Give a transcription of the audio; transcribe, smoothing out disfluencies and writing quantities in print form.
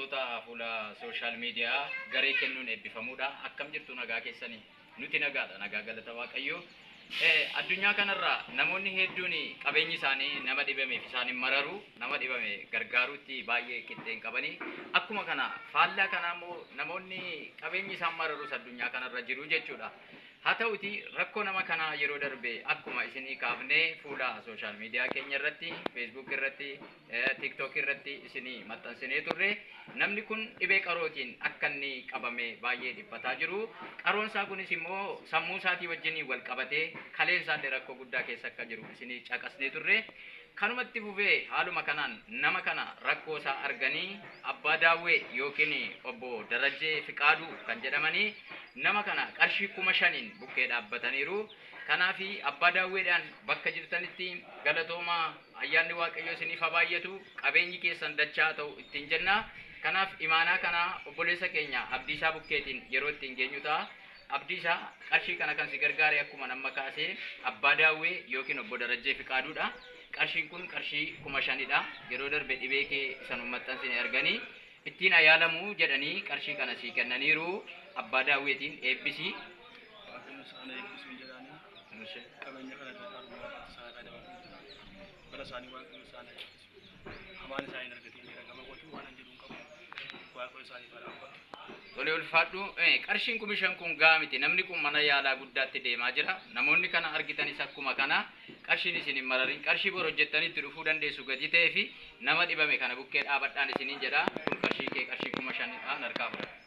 hordoftoota fuula social media garee kennuun eebbifamuudha. Akkam jirtu nagaa keessanii? Nuti nagaadha, nagaa galata Waaqayyoo. Addunyaa kanarra namoonni hedduun qabeenyi isaanii nama dhibameef isaaniin mararu, nama dhibame gargaaruutti baay'ee qixxeen qabanii. Akkuma kana faallaa kana immoo namoonni qabeenyi isaan mararus addunyaa kanarra jiru jechuudha. Haa ta'uti rakkoo nama kanaa yeroo darbe akkuma isinii kaafnee fuula social media keenya irratti, Facebook irratti, TikTok irratti isinii maxxansinee turre. Namni kun dhibee qarootiin akka inni qabame baay'ee dhiphataa jiru. Qaroon isaa kunis immoo sammuu isaatii wajjin wal qabatee kaleen isaallee rakkoo guddaa keessa akka jiru isinii caqasnee turre. Kanumatti fufee haaluma kanaan nama kana rakkoo isaa arganii Abbaa Daawwee yookiin obbo Darajjee Fiqaaduu kan jedhamanii nama kana qarshii 5,000 bukkee dhaabbataniiru. Kanaafi Abbaa Daawweedhaan bakka jirtanitti galatoomaa, ayyaanni Waaqayyoo isiniif haa baay'atu, qabeenyi keessan dachaa ta'u ittiin jenna. Kanaaf imaanaa kana obboleessa keenya Abdiisaa Bukkeetiin yeroo ittiin geenyu ta'a. Abdiisaa qarshii kana kan si gargaare akkuma nama kaasee Abbaa Daawwee yookiin obbo Darajjee Fiqaaduudha. Qarshiin kun qarshii 5,000dha. Yeroo darbe dhibee kee isanuma maxxansine arganii ittiin ayyaalamu jedhanii qarshii kana sii kennaniiru. Abbaa Daawweetiin eebbisi. Tole ulfaadhu. Qarshiin 5,000 kun gahaa miti. Namni kun mana yaalaa guddaatti deemaa jira. Namoonni kana argitanis akkuma kana qarshiin isin hin mararin qarshii bor hojjettanitti dhufuu dandeessu gadi ta'ee fi nama dhibame kana bukkee dhaabadhaan isiniin jedha. Kun qarshii kee qarshii 5,000 harkaa fudhata.